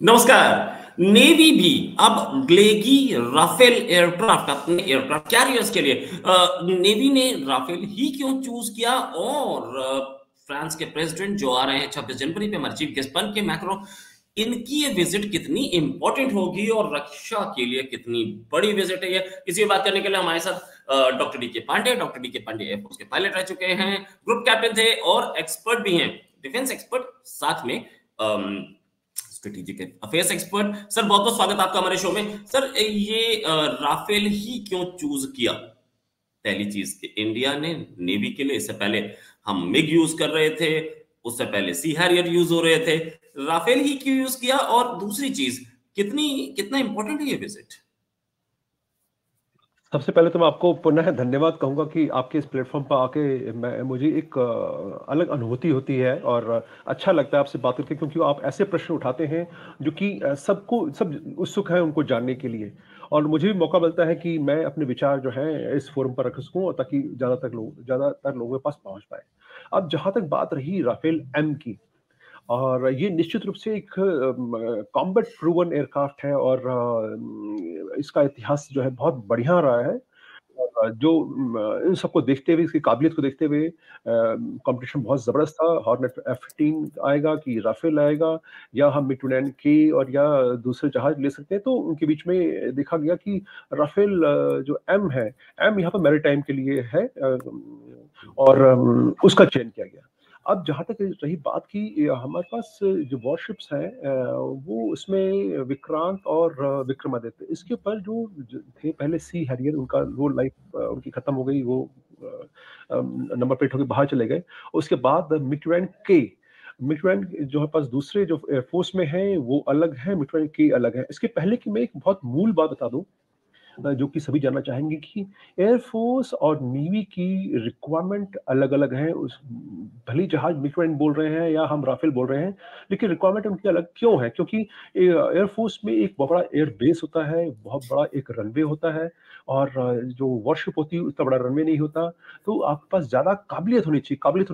नमस्कार। नेवी भी अब लेगी राफेल एयरक्राफ्ट अपने एयरक्राफ्ट कैरियर्स के लिए। नेवी ने राफेल ही क्यों चूज किया और फ्रांस के प्रेसिडेंट जो आ रहे हैं 26 जनवरी पे हमारे चीफ गेस्ट बन के मैक्रो, इनकी ये विजिट कितनी इंपॉर्टेंट होगी और रक्षा के लिए कितनी बड़ी विजिट है ये, इसी बात करने के लिए हमारे साथ डॉक्टर डी के पांडे। डॉक्टर डी के पांडे एयरफोर्स के पायलट रह चुके हैं, ग्रुप कैप्टन थे और एक्सपर्ट भी हैं, डिफेंस एक्सपर्ट, साथ में स्ट्रेटेजिक अफेयर्स एक्सपर्ट। सर बहुत बहुत स्वागत आपका हमारे शो में। सर ये राफेल ही क्यों चूज किया? पहली चीज, इंडिया ने नेवी के लिए, इससे पहले हम मिग यूज कर रहे थे, उससे पहले सी हैरियर यूज हो रहे थे, राफेल ही क्यों यूज किया? और दूसरी चीज, कितना इंपॉर्टेंट है ये विजिट? सबसे पहले तो मैं आपको पुनः धन्यवाद कहूंगा कि आपके इस प्लेटफॉर्म पर आके मुझे एक अलग अनुभूति होती है और अच्छा लगता है आपसे बात करके, क्योंकि आप ऐसे प्रश्न उठाते हैं जो कि सब उत्सुक हैं उनको जानने के लिए, और मुझे भी मौका मिलता है कि मैं अपने विचार जो है इस फोरम पर रख सकूं, ताकि ज़्यादातर लोगों के पास पहुंच पाए। अब जहां तक बात रही राफेल एम की, और ये निश्चित रूप से एक कॉम्बैट प्रूवन एयरक्राफ्ट है, और इसका इतिहास जो है बहुत बढ़िया रहा है। और जो इन सबको देखते हुए, इसकी काबिलियत को देखते हुए, कंपटीशन बहुत ज़बरदस्त था। हॉर्नेट F-15 आएगा कि राफेल आएगा, या हम मिग-29K और या दूसरे जहाज ले सकते हैं। तो उनके बीच में देखा गया कि राफेल जो एम है, एम यहाँ पर मैरीटाइम के लिए है, और उसका चयन किया गया। अब जहाँ तक रही बात की, हमारे पास जो वॉरशिप्स हैं, वो उसमें विक्रांत और विक्रमादित्य, इसके ऊपर जो थे पहले सी हैरियर, उनका वो लाइफ उनकी खत्म हो गई, वो नंबर प्लेट होकर बाहर चले गए। उसके बाद मिग-29 जो है पास दूसरे जो एयरफोर्स में है वो अलग है, मिग-29K अलग है। इसके पहले की मैं एक बहुत मूल बात बता दूं, जो कि सभी जानना चाहेंगे, कि एयरफोर्स और नेवी की रिक्वायरमेंट अलग अलग है। उस भले ही जहाज मिग-29 बोल रहे हैं या हम राफेल बोल रहे हैं, लेकिन रिक्वायरमेंट उनकी अलग क्यों है? क्योंकि एयरफोर्स में एक बहुत बड़ा एयर बेस होता है, बहुत बड़ा एक रनवे होता है, और जो वॉरशिप होती है उतना बड़ा रनवे नहीं होता। तो आपके पास ज्यादा काबिलियत होनी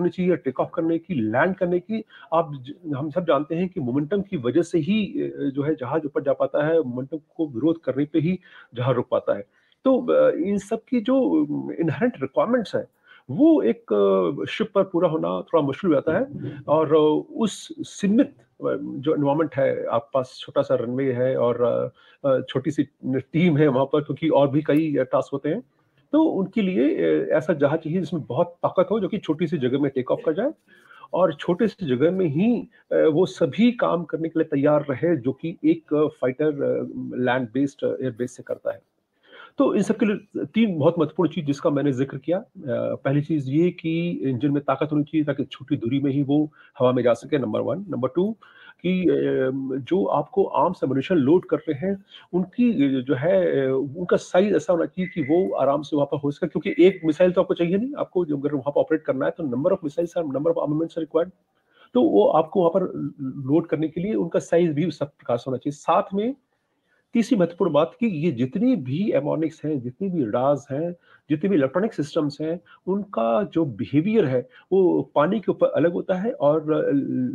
चाहिए टेक ऑफ करने की, लैंड करने की। हम सब जानते हैं कि मोमेंटम की वजह से ही जो है जहाज ऊपर जा पाता है, मोमेंटम को विरोध करने पे ही जहां रुक पाता है। तो इन सब की जो इनहेरेंट रिक्वायरमेंट्स है, वो एक शिप पर पूरा होना थोड़ा मुश्किल हो जाता है। और उस सीमित जो एनवायरमेंट है, आपके पास छोटा सा रनवे है और छोटी सी टीम है वहां पर, क्योंकि और भी कई टास्क होते हैं। तो उनके लिए ऐसा जहाज चाहिए जिसमें बहुत ताकत हो, जो कि छोटी सी जगह में टेक ऑफ कर जाए, और छोटे से जगह में ही वो सभी काम करने के लिए तैयार रहे, जो कि एक fighter land based air base से करता है। तो इन सब के लिए तीन बहुत महत्वपूर्ण चीज जिसका मैंने जिक्र किया। पहली चीज ये कि इंजन में ताकत होनी चाहिए, ताकि छोटी दूरी में ही वो हवा में जा सके, नंबर वन। नंबर टू, कि जो आपको आर्म्स एमुनिशन लोड कर रहे हैं, उनकी जो है उनका साइज ऐसा होना चाहिए कि वो आराम से वहां पर हो सके, क्योंकि एक मिसाइल तो आपको चाहिए नहीं। आपको जो अगर वहां पर ऑपरेट करना है, तो number of missiles, number of armaments required. तो वो आपको वहां पर लोड करने के लिए उनका साइज भी उस प्रकार से होना चाहिए। साथ में तीसरी महत्वपूर्ण बात, कि ये जितनी भी एमोनिक्स हैं, जितनी भी राज हैं, जितने भी इलेक्ट्रॉनिक सिस्टम्स हैं, उनका जो बिहेवियर है वो पानी के ऊपर अलग होता है, और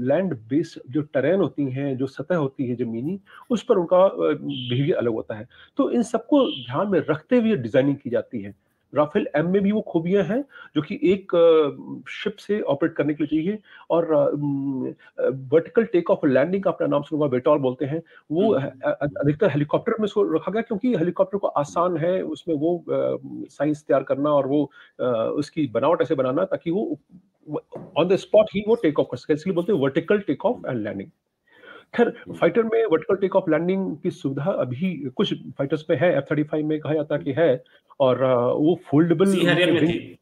लैंड बेस्ड जो टेरेन होती हैं, जो सतह होती है जमीनी, उस पर उनका बिहेवियर अलग होता है। तो इन सबको ध्यान में रखते हुए डिजाइनिंग की जाती है। राफेल एम में भी वो खूबियां हैं जो कि एक शिप से ऑपरेट करने के लिए चाहिए। और वर्टिकल टेक ऑफ लैंडिंग, आपका नाम सुना, वेटॉल बोलते हैं, वो अधिकतर हेलीकॉप्टर में रखा गया, क्योंकि हेलीकॉप्टर को आसान है उसमें वो साइंस तैयार करना, और वो उसकी बनावट ऐसे बनाना ताकि वो ऑन द स्पॉट ही वो टेक ऑफ कर सके, इसलिए बोलते हैं vertical take off and landing. खैर, फाइटर में वर्टिकल टेक ऑफ लैंडिंग की सुविधा अभी कुछ फाइटर्स में है, F-35 में कहा जाता है कि है, और वो फोल्डेबल सी हैरियर उनके में विंग,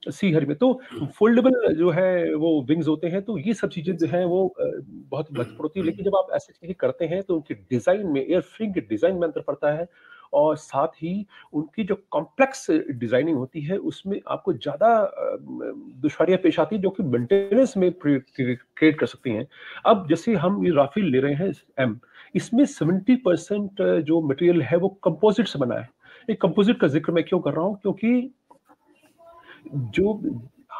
थी। सी हर में तो फोल्डेबल जो है वो विंग्स होते हैं। तो ये सब चीजें जो हैं वो बहुत महत्वपूर्ण होती है। लेकिन जब आप ऐसी चीजें करते हैं, तो उनके डिजाइन में, एयरफ्रेम के डिजाइन में अंतर पड़ता है, और साथ ही उनकी जो कॉम्प्लेक्स डिजाइनिंग होती है, उसमें आपको ज्यादा दुश्वारियां पेश आती है, जो कि मेंटेनेंस में क्रिएट कर सकती हैं। अब जैसे हम ये राफेल ले रहे हैं एम, इसमें 70% जो मटेरियल है वो कंपोजिट से बना है। एक कंपोजिट का जिक्र मैं क्यों कर रहा हूं? क्योंकि जो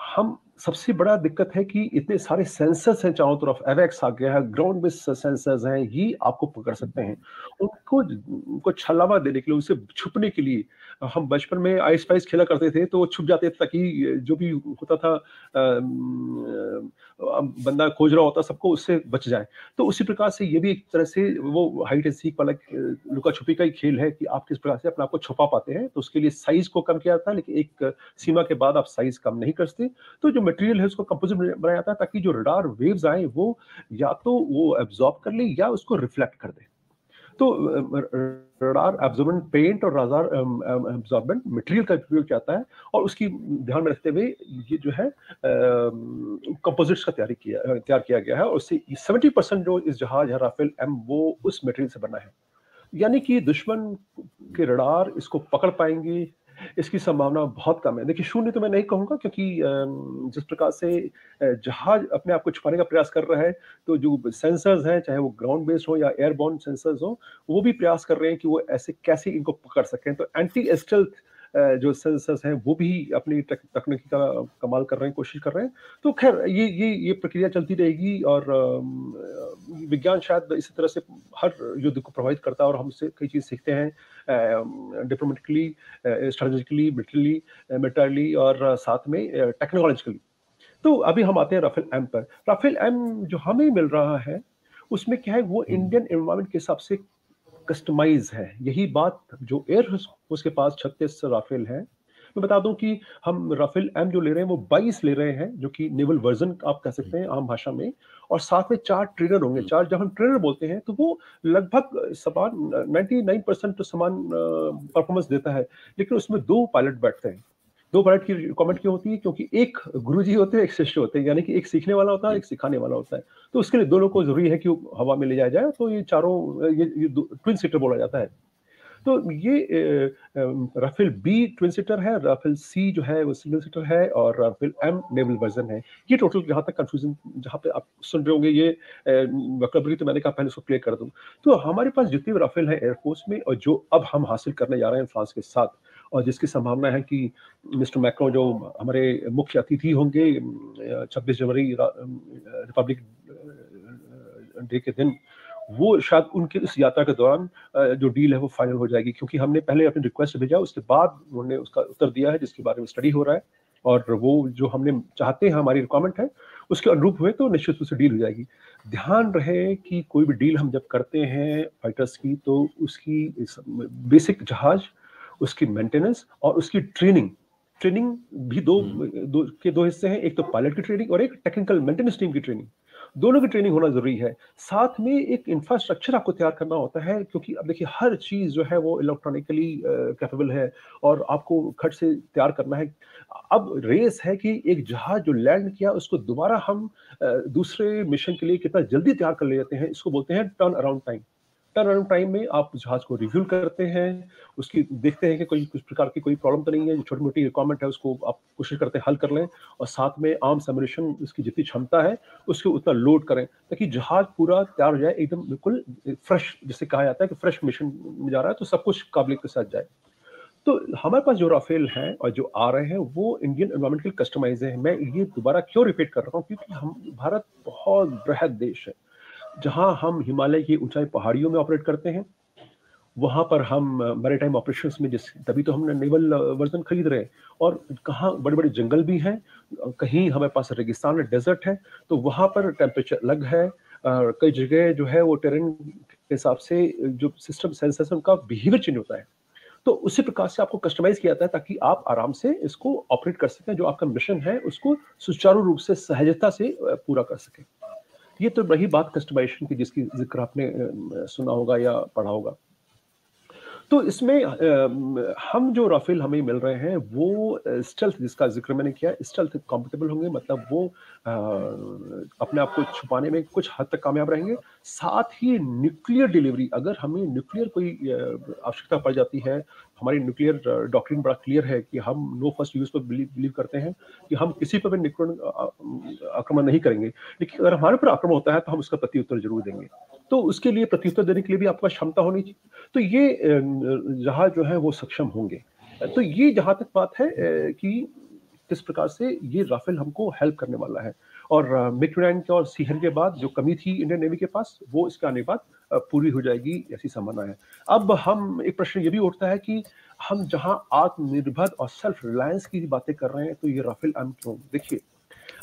हम सबसे बड़ा दिक्कत है कि इतने सारे सेंसर्स हैं चारों तरफ, एवेक्स आ गया है, ग्राउंड बेस्ड सेंसर्स हैं, ये आपको पकड़ सकते हैं। उनको उनको छलावा देने के लिए, उनसे छुपने के लिए, हम बचपन में आइस स्पाइस खेला करते थे तो वो छुप जाते थे ताकि जो भी होता था बंदा खोज रहा होता सबको, उससे बच जाए। तो उसी प्रकार से ये भी एक तरह से वो हाइड एंड सीक वाला लुका छुपी का ही खेल है कि आप किस प्रकार से अपने आप को छुपा पाते हैं। तो उसके लिए साइज को कम किया जाता है, लेकिन एक सीमा के बाद आप साइज कम नहीं कर सकते। तो जो मटेरियल है उसको कंपोजिट बनाया जाता है ताकि जो रडार वेव्स आए वो या तो वो एब्जॉर्ब कर ले या उसको रिफ्लेक्ट कर दे। तो रडार एब्जॉर्बेंट पेंट और रडार एब्जॉर्बेंट मटेरियल का उपयोग किया जाता है, और उसकी ध्यान में रखते हुए ये जो है कंपोजिट्स का तैयार किया गया है, और उससे 70% जो इस जहाज है राफेल एम वो उस मटेरियल से बना है। यानी कि दुश्मन के रडार इसको पकड़ पाएंगे, इसकी संभावना बहुत कम है। देखिए, शून्य तो मैं नहीं कहूंगा, क्योंकि जिस प्रकार से जहाज अपने आप को छुपाने का प्रयास कर रहा है, तो जो सेंसर्स हैं, चाहे वो ग्राउंड बेस्ड हो या एयरबॉर्न सेंसर्स हो, वो भी प्रयास कर रहे हैं कि वो ऐसे कैसे इनको पकड़ सकें। तो एंटी स्टेल्थ जो सेंसर्स हैं वो भी अपनी तकनीकी का कमाल कर रहे हैं, कोशिश कर रहे हैं। तो खैर ये प्रक्रिया चलती रहेगी, और विज्ञान शायद इसी तरह से हर युद्ध को प्रभावित करता है, और हम इससे कई चीज़ सीखते हैं, डिप्लोमेटिकली, स्ट्रेटेजिकली, मिलिटरीली, और साथ में टेक्नोलॉजिकली। तो अभी हम आते हैं राफेल एम पर। राफेल एम जो हमें मिल रहा है उसमें क्या है, वो इंडियन एनवायरनमेंट के हिसाब से कस्टमाइज है। यही बात जो एयर फोर्स के पास 36 राफेल है। मैं बता दूं कि हम राफेल एम जो ले रहे हैं वो 22 ले रहे हैं, जो कि नेवल वर्जन आप कह सकते हैं आम भाषा में, और साथ में 4 ट्रेनर होंगे। 4, जब हम ट्रेनर बोलते हैं तो वो लगभग समान 99% तो समान परफॉर्मेंस देता है, लेकिन उसमें 2 पायलट बैठते हैं। 2 पायलट की रिक्वायरमेंट क्यों होती है? क्योंकि एक गुरुजी होते हैं, एक शिष्य होते हैं, यानी कि एक सीखने वाला होता है, एक सिखाने वाला होता है। तो उसके लिए दोनों को जरूरी है कि वो हवा में ले जाया जाए। तो ये चारों ये ट्विन सीटर बोला जाता है। तो ये राफेल बी ट्विन सीटर है, राफेल सी जो है वो सिंगल सीटर है, और राफेल एम नेवल वर्जन है। ये टोटल जहां तक कंफ्यूजन जहां पे आप सुन रहे होंगे ये वोकैबुलरी, तो मैंने कहा पहले उसको क्लियर कर दूं। तो हमारे पास जितने भी राफेल है एयरफोर्स में, और जो अब हम हासिल करने जा रहे हैं फ्रांस के साथ, और जिसकी संभावना है कि मिस्टर मैक्रो जो हमारे मुख्य अतिथि होंगे 26 जनवरी रिपब्लिक डे के दिन, वो शायद उनके इस यात्रा के दौरान जो डील है वो फाइनल हो जाएगी। क्योंकि हमने पहले अपनी रिक्वेस्ट भेजा, उसके बाद उन्होंने उसका उत्तर दिया है, जिसके बारे में स्टडी हो रहा है, और वो जो हमने चाहते हैं, हमारी रिक्वायरमेंट है, उसके अनुरूप हुए तो निश्चित रूप से डील हो जाएगी। ध्यान रहे कि कोई भी डील हम जब करते हैं फाइटर्स की, तो उसकी बेसिक जहाज, उसकी मेंटेनेंस और उसकी ट्रेनिंग भी दो हिस्से हैं। एक तो पायलट की ट्रेनिंग और एक टेक्निकल मेंटेनेंस टीम की ट्रेनिंग। दोनों की ट्रेनिंग होना जरूरी है। साथ में एक इंफ्रास्ट्रक्चर आपको तैयार करना होता है, क्योंकि अब देखिए हर चीज जो है वो इलेक्ट्रॉनिकली कैपेबल है, और आपको खट से तैयार करना है। अब रेस है कि एक जहाज जो लैंड किया उसको दोबारा हम दूसरे मिशन के लिए कितना जल्दी तैयार कर ले जाते हैं, इसको बोलते हैं turn around time. Turn around time में आप जहाज को रिव्यू करते हैं, उसकी देखते हैं कि कोई कुछ प्रकार की कोई प्रॉब्लम तो नहीं है, जो छोटी मोटी रिक्वायरमेंट है उसको आप कोशिश करते हैं हल कर लें, और साथ में आर्म्स एम्यूनिशन उसकी जितनी क्षमता है उसको उतना लोड करें, ताकि जहाज पूरा तैयार हो जाए, एकदम बिल्कुल फ्रेश, जिसे कहा जाता है कि फ्रेश मिशन में जा रहा है, तो सब कुछ काबिलियत के साथ जाए। तो हमारे पास जो राफेल हैं और जो आ रहे हैं वो इंडियन एनवायरमेंट के लिए कस्टमाइज है। मैं ये दोबारा क्यों रिपीट कर रहा हूँ? क्योंकि हम भारत बहुत बृहद देश है, जहां हम हिमालय की ऊंचाई पहाड़ियों में ऑपरेट करते हैं, वहां पर हम मैरीटाइम ऑपरेशंस में, जिस तभी तो हमने नेवल वर्जन खरीद रहे हैं। और कहाँ बड़े बड़े जंगल भी हैं, कहीं हमारे पास रेगिस्तान है, डेजर्ट है, तो वहां पर टेम्परेचर अलग है। कई जगह जो है वो टेरेन के हिसाब से जो सिस्टम सेंसर्स है उनका बिहेवियर चेंज होता है। तो उसी प्रकार से आपको कस्टमाइज किया जाता है ताकि आप आराम से इसको ऑपरेट कर सकें, जो आपका मिशन है उसको सुचारू रूप से सहजता से पूरा कर सकें। ये तो रही बात कस्टमाइजेशन की, जिसकी जिक्र आपने सुना होगा या पढ़ा होगा। तो इसमें हम जो राफेल हमें मिल रहे हैं वो स्टेल्थ, जिसका जिक्र मैंने किया, स्टेल्थ कॉम्पेटेबल होंगे, मतलब वो अपने आप को छुपाने में कुछ हद तक कामयाब रहेंगे। साथ ही न्यूक्लियर डिलीवरी, अगर हमें न्यूक्लियर कोई आवश्यकता पड़ जाती है, हमारी न्यूक्लियर डॉक्ट्रिन बड़ा क्लियर है कि हम नो फर्स्ट यूज पर बिलीव करते हैं, कि हम किसी पर भी न्यूक्लियर आक्रमण नहीं करेंगे, लेकिन अगर हमारे पर आक्रमण होता है तो हम उसका प्रत्युत्तर जरूर देंगे। तो उसके लिए प्रत्युत्तर देने के लिए भी आपका क्षमता होनी चाहिए। तो ये जहाज जो है वो सक्षम होंगे। तो ये जहां तक बात है कि किस प्रकार से ये राफेल हमको हेल्प करने वाला है। और मिग-29 के और सीहर के बाद जो कमी थी इंडियन नेवी के पास, वो इसके आने के बाद पूरी हो जाएगी, ऐसी संभावना है। अब हम एक प्रश्न ये भी उठता है कि हम जहां आत्मनिर्भर और सेल्फ रिलायंस की बातें कर रहे हैं, तो ये राफेल हम क्यों? देखिए,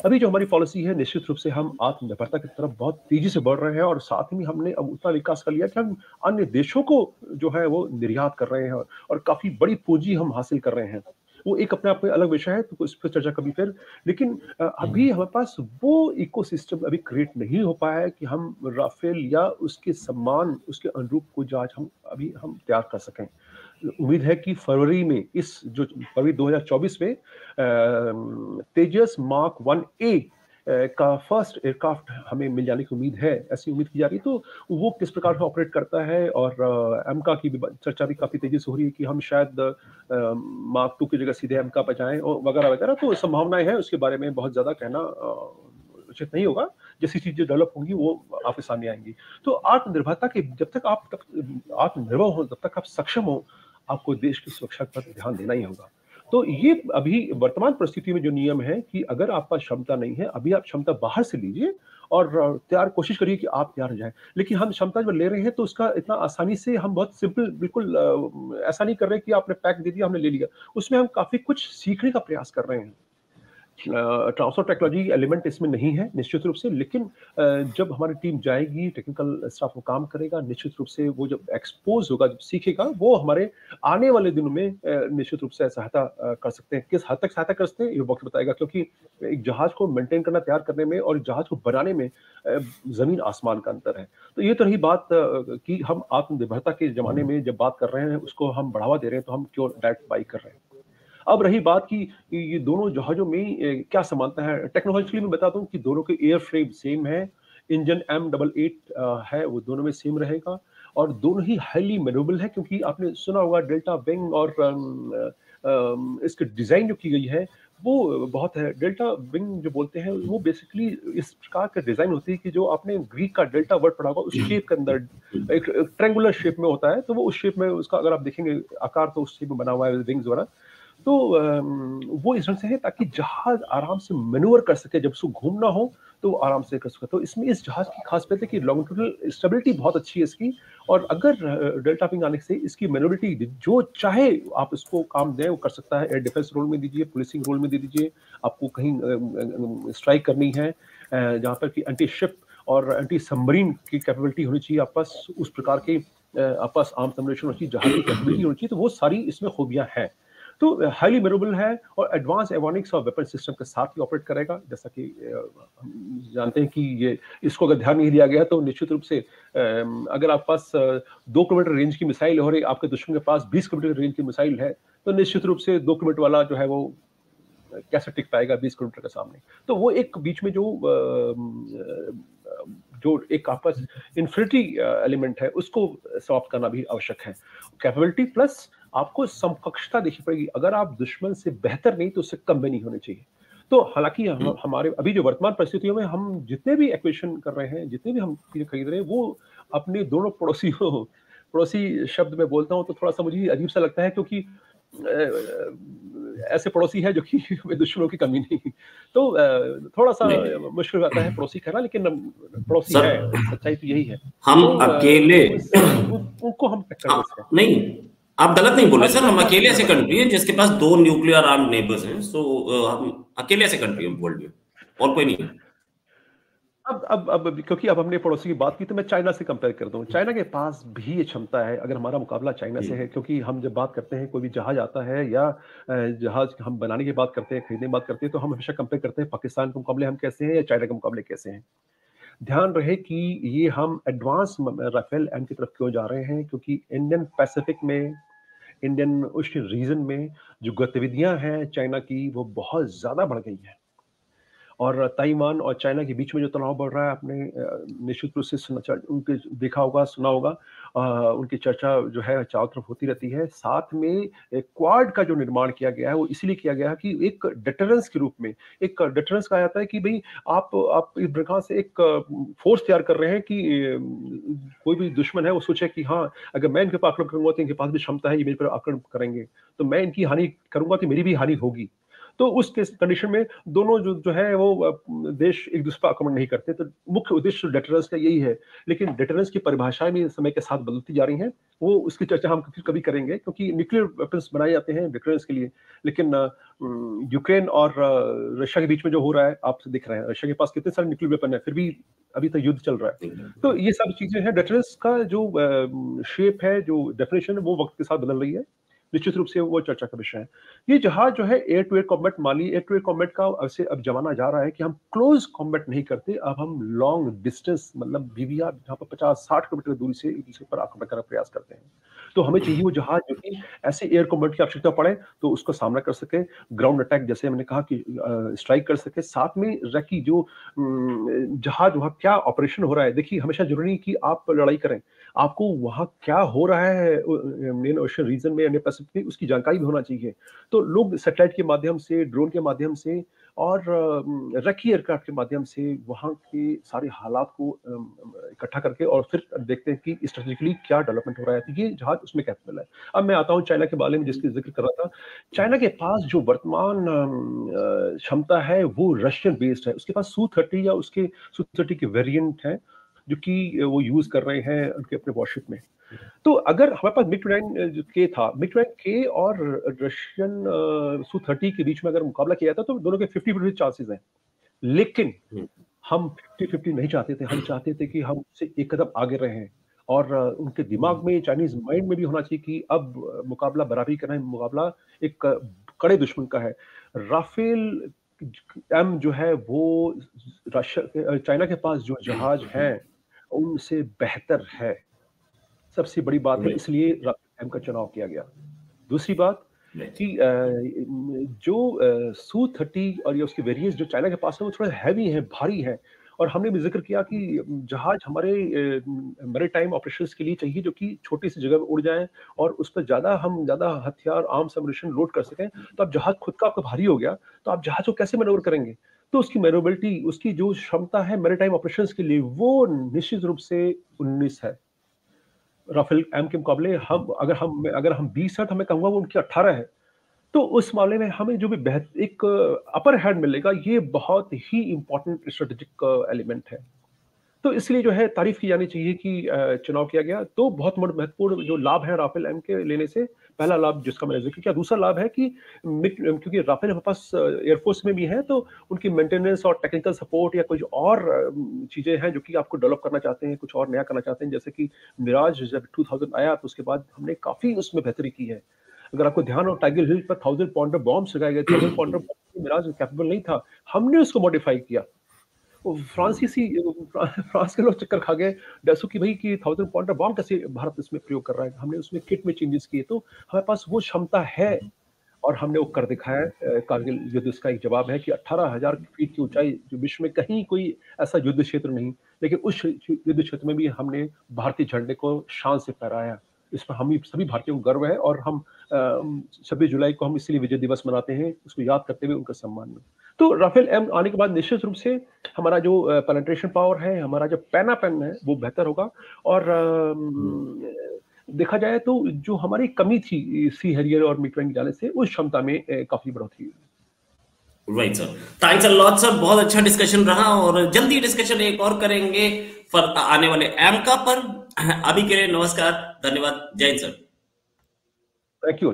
अभी जो हमारी पॉलिसी है, निश्चित रूप से हम आत्मनिर्भरता की तरफ बहुत तेजी से बढ़ रहे हैं, और साथ ही हमने अब उतना विकास कर लिया कि हम अन्य देशों को जो है वो निर्यात कर रहे हैं, और काफी बड़ी पूंजी हम हासिल कर रहे हैं। वो एक अपने आप में अलग विषय है, तो इस पर चर्चा कभी फिर। लेकिन अभी हमारे पास वो इकोसिस्टम अभी क्रिएट नहीं हो पाया है कि हम राफेल या उसके समान, उसके अनुरूप कोई जहाज हम तैयार कर सकें। उम्मीद है कि फरवरी में, इस जो फरवरी 2024 में तेजस मार्क 1A का फर्स्ट एयरक्राफ्ट हमें मिल जाने की उम्मीद है, ऐसी उम्मीद की जा रही है। तो वो किस प्रकार से ऑपरेट करता है, और एमका की भी चर्चा भी काफी तेजी से हो रही है कि हम शायद मार्क 2 की जगह सीधे एमका पर जाएं, और वगैरह वगैरह। तो संभावनाएं हैं, उसके बारे में बहुत ज्यादा कहना उचित नहीं होगा। जैसी चीजें डेवलप होंगी वो आपके सामने आएंगी। तो आत्मनिर्भरता के जब तक आप आत्मनिर्भर हो, तब तक आप सक्षम हो, आपको देश की सुरक्षा पर ध्यान देना ही होगा। तो ये अभी वर्तमान परिस्थिति में जो नियम है कि अगर आपके पास क्षमता नहीं है, अभी आप क्षमता बाहर से लीजिए, और तैयार कोशिश करिए कि आप तैयार हो जाएं। लेकिन हम क्षमता जब ले रहे हैं, तो उसका इतना आसानी से हम बहुत सिंपल, बिल्कुल ऐसा नहीं कर रहे कि आपने पैक दे दिया, हमने ले लिया। उसमें हम काफी कुछ सीखने का प्रयास कर रहे हैं। ट्रांसफर टेक्नोलॉजी एलिमेंट इसमें नहीं है निश्चित रूप से, लेकिन जब हमारी टीम जाएगी, टेक्निकल स्टाफ वो काम करेगा, निश्चित रूप से वो जब एक्सपोज होगा, जब सीखेगा, वो हमारे आने वाले दिनों में निश्चित रूप से सहायता कर सकते हैं। किस हद तक सहायता कर सकते हैं, ये वक्त बताएगा, क्योंकि एक जहाज को मेंटेन करना, तैयार करने में, और जहाज को बनाने में जमीन आसमान का अंतर है। तो ये तो रही बात कि हम आत्मनिर्भरता के जमाने में जब बात कर रहे हैं, उसको हम बढ़ावा दे रहे हैं, तो हम क्यों डायरेक्ट बाई कर रहे हैं। अब रही बात कि ये दोनों जहाजों में क्या समानता है। टेक्नोलॉजिकली मैं बता दूं कि दोनों के एयर फ्रेम सेम है, इंजन M88 है, वो दोनों में सेम रहेगा, और दोनों ही हाईली मैनेवेबल है, क्योंकि आपने सुना होगा डेल्टा विंग, और इसकी डिजाइन जो की गई है वो बहुत है। डेल्टा विंग जो बोलते हैं, वो बेसिकली इस प्रकार का डिजाइन होती है कि जो आपने ग्रीक का डेल्टा वर्ड पढ़ा होगा, उस शेप के अंदर एक ट्रायंगुलर शेप में होता है, तो वो उस शेप में, उसका अगर आप देखेंगे आकार, तो उस शेप में बना हुआ है विंग्स वगैरह। तो वो इस ढंग से है ताकि जहाज आराम से मैन्यूवर कर सके, जब उसको घूमना हो तो वो आराम से कर सके। तो इसमें इस जहाज की खास बात है कि लॉन्गिट्यूडनल स्टेबिलिटी बहुत अच्छी है इसकी, और अगर डेल्टा विंग आने से इसकी मैन्यूवरिटी जो चाहे आप इसको काम दें वो कर सकता है। एयर डिफेंस रोल में दीजिए, पुलिसिंग रोल में दे दीजिए, आपको कहीं स्ट्राइक करनी है, जहाँ पर कि एंटी शिप और एंटी सबमरीन की कैपेबिलिटी होनी चाहिए आपके पास, उस प्रकार की आपके पास आर्म सबमरीन होनी चाहिए, जहाज की कैपेबिलिटी होनी चाहिए, तो वो सारी इसमें खूबियां हैं। तो हाईली मैनेवेबल है, और एडवांस एवियोनिक्स और वेपन सिस्टम के साथ ही ऑपरेट करेगा। जैसा कि हम जानते हैं कि ये, इसको अगर ध्यान नहीं दिया गया तो निश्चित रूप से अगर आपके पास 2 किलोमीटर रेंज की मिसाइल है, और आपके दुश्मन के पास 20 किलोमीटर रेंज की मिसाइल है, तो निश्चित रूप से 2 किलोमीटर वाला जो है वो कैसे टिक पाएगा 20 किलोमीटर के सामने। तो वो एक बीच में जो एक आपस इन्फिनिटी एलिमेंट है, उसको समाप्त करना भी आवश्यक है। कैपेबिलिटी प्लस आपको समकक्षता देखनी पड़ेगी। अगर आप दुश्मन से बेहतर नहीं, तो उससे कम भी नहीं होनी चाहिए। तो हालांकि हमारे अभी जो वर्तमान परिस्थितियों में हम जितने भी एक्विजिशन कर रहे हैं, जितने भी हम चीजें खरीद रहे हैं, वो अपने दोनों पड़ोसी शब्द में बोलता हूँ तो थोड़ा सा मुझे अजीब सा लगता है, क्योंकि ऐसे पड़ोसी है जो कि दुश्मनों की कमी नहीं। तो थोड़ा सा मुश्किल आता है पड़ोसी कहना, लेकिन पड़ोसी है, सच्चाई तो यही है। हम तो अकेले उनको हम टक्कर दे सकते हैं। नहीं, आप गलत नहीं बोले सर। हम अकेले ऐसे कंट्री है जिसके पास 2 न्यूक्लियर आर्म नेबर्स हैं। सो हम अकेले ऐसे कंट्री हैं वर्ल्ड में, और कोई नहीं है। अब क्योंकि अब हमने पड़ोसी की बात की, तो मैं चाइना से कंपेयर करता हूँ। चाइना के पास भी ये क्षमता है, अगर हमारा मुकाबला चाइना से है, क्योंकि हम जब बात करते हैं, कोई भी जहाज आता है या जहाज हम बनाने की बात करते हैं, खरीदने की बात करते हैं, तो हम हमेशा कंपेयर करते हैं पाकिस्तान के मुकाबले हम कैसे हैं, या चाइना के मुकाबले कैसे हैं। ध्यान रहे कि ये हम एडवांस राफेल एम की तरफ क्यों जा रहे हैं, क्योंकि इंडियन पैसिफिक में, इंडियन ओशन रीजन में जो गतिविधियां हैं चाइना की, वो बहुत ज्यादा बढ़ गई हैं। और ताइवान और चाइना के बीच में जो तनाव बढ़ रहा है, आपने निश्चित रूप से उनके देखा होगा, सुना होगा, उनकी चर्चा जो है चारों तरफ होती रहती है। साथ में क्वाड का जो निर्माण किया गया है, वो इसलिए किया गया है कि एक डिटरेंस के रूप में, एक डिटरेंस कहा जाता है कि भाई आप इस प्रकार से एक फोर्स तैयार कर रहे हैं कि कोई भी दुश्मन है वो सोचे कि हाँ, अगर मैं इनके पास आक्रमण करूंगा तो इनके पास भी क्षमता है, ये मेरे पर आक्रमण करेंगे, तो मैं इनकी हानि करूंगा तो मेरी भी हानि होगी। तो उस कंडीशन में दोनों जो है वो देश एक दूसरे पर आक्रमण नहीं करते। तो मुख्य उद्देश्य डेटरेंस का यही है, लेकिन डेटरेंस की परिभाषाएं भी समय के साथ बदलती जा रही हैं। वो उसकी चर्चा हम फिर कभी करेंगे, क्योंकि न्यूक्लियर वेपन्स बनाए जाते हैं डेटरेंस के लिए, लेकिन यूक्रेन और रशिया के बीच में जो हो रहा है आप दिख रहे हैं, रशिया के पास कितने सारे न्यूक्लियर वेपन है, फिर भी अभी तक युद्ध चल रहा है। तो ये सब चीजें हैं। डेटरेंस का जो शेप है, जो डेफिनेशन है, वो वक्त के साथ बदल रही है, निश्चित रूप से वो चर्चा का विषय है। ये जहाज जो है एयर टू एयर कॉम्बैट, माली एयर टू एयर कॉम्बैट का अब जमाना जा रहा है कि हम क्लोज कॉम्बैट नहीं करते, अब हम लॉन्ग डिस्टेंस, मतलब बीबीआर जहाँ पर 50-60 किलोमीटर दूरी से एक दूसरे पर आक्रमण करने का प्रयास करते हैं। तो हमें चाहिए वो जहाज जो कि ऐसे एयर कॉम्बैट की आवश्यकता पड़े तो उसका सामना कर सके, ग्राउंड अटैक जैसे मैंने कहा कि स्ट्राइक कर सके, साथ में रखी जो जहाज वहाँ क्या ऑपरेशन हो रहा है। देखिए, हमेशा जरूरी नहीं कि आप लड़ाई करें, आपको वहाँ क्या हो रहा है इंडियन ओशन रीजन में, इंडियन पैसिफिक में, उसकी जानकारी भी होना चाहिए। तो लोग सैटेलाइट के माध्यम से, ड्रोन के माध्यम से और रखी एयरक्राफ्ट के माध्यम से वहाँ के सारे हालात को इकट्ठा करके और फिर देखते हैं कि स्ट्रेटेजिकली क्या डेवलपमेंट हो रहा है। तो ये जहाज उसमें कैपेबल है। अब मैं आता हूँ चाइना के बारे में, जिसकी जिक्र कर रहा था। चाइना के पास जो वर्तमान क्षमता है वो रशियन बेस्ड है। उसके पास Su-30 या उसके Su-30 के वेरिएंट है जो कि वो यूज कर रहे हैं उनके अपने वॉरशिप में। तो अगर हमारे पास MiG-29K था, MiG-29K और रशियन Su-30 के बीच में अगर मुकाबला किया जाता तो दोनों के 50-50 चांसेस हैं। लेकिन हम 50-50 नहीं चाहते थे, हम चाहते थे कि हम उससे एक कदम आगे रहें, और उनके दिमाग में, चाइनीज माइंड में भी होना चाहिए कि अब मुकाबला बराबरी करना है, मुकाबला एक कड़े दुश्मन का है। राफेल एम जो है वो चाइना के पास जो जहाज हैं उनसे बेहतर है, सबसे बड़ी बात है, इसलिए राफेल एम का चुनाव किया गया। दूसरी बात कि जो Su-30 और ये उसके वेरिएंट्स जो चाइना के पास है वो थोड़े हैवी हैं, भारी हैं, और हमने भी जिक्र किया कि जहाज हमारे मैरीटाइम ऑपरेशंस के लिए चाहिए जो कि छोटी सी जगह में उड़ जाएं और उस पर ज्यादा हथियार, आर्म्स, एमुनिशन लोड कर सकें। तो अब जहाज खुद का आपका भारी हो गया, तो आप जहाज को कैसे मैनेवर करेंगे? तो उसकी मैनेवरेबिलिटी, उसकी जो क्षमता है मैरीटाइम ऑपरेशंस के लिए, वो निश्चित रूप से 19 है राफेल एम के मुकाबले। अगर हम 20 है तो मैं कहूंगा वो उनकी 18 है। तो उस मामले में हमें जो भी एक अपर हैंड मिलेगा, ये बहुत ही इंपॉर्टेंट स्ट्रेटेजिक एलिमेंट है। तो इसलिए जो है तारीफ की जानी चाहिए कि चुनाव किया गया। तो बहुत महत्वपूर्ण जो लाभ है राफेल एम के लेने से, पहला लाभ जिसका मैंने जिक्र किया। दूसरा लाभ है कि क्योंकि राफेल हमारे पास एयरफोर्स में भी है, तो उनकी मेंटेनेंस और टेक्निकल सपोर्ट या कुछ और चीजें हैं जो कि आपको डेवलप करना चाहते हैं, कुछ और नया करना चाहते हैं, जैसे कि मिराज जब 2000 आया तो उसके बाद हमने काफी उसमें बेहतरी की है। अगर आपको ध्यान हो, टाइगर हिल पर 1000 पाउंडर बॉम्ब्स लगाए गए थे। 1000 पाउंडर मिराज कैपेबल नहीं था, हमने उसको मॉडिफाई किया। फ्रांस के लोग चक्कर खा गए डैसो की, भाई कि 1000 पाउंडर बॉम्ब कैसे भारत इसमें प्रयोग कर रहा है। हमने उसमें किट में चेंजेस किए, तो हमारे पास वो क्षमता है और हमने वो कर दिखाया। कारगिल युद्ध इसका एक जवाब है कि 18,000 फीट की ऊंचाई, जो विश्व में कहीं कोई ऐसा युद्ध क्षेत्र नहीं, लेकिन उस युद्ध क्षेत्र में भी हमने भारतीय झंडे को शान से फहराया। इस पर हम सभी भारतीयों को गर्व है, और हम 26 जुलाई को हम इसलिए विजय दिवस मनाते हैं, उसको याद करते हुए उनका सम्मान में। तो राफेल एम आने के बाद निश्चित रूप से हमारा जो पेनिट्रेशन पावर है, हमारा जो पैन है, वो बेहतर होगा। और देखा जाए तो जो हमारी कमी थी सी हैरियर और मिग-20 जाने से, उस क्षमता में काफी बढ़ोतरी हुई। Right sir, thanks a lot sir, बहुत अच्छा डिस्कशन रहा, और जल्दी डिस्कशन एक और करेंगे फॉर आने वाले एमका पर। अभी के लिए नमस्कार, धन्यवाद, जय हिंद सर। Thank you.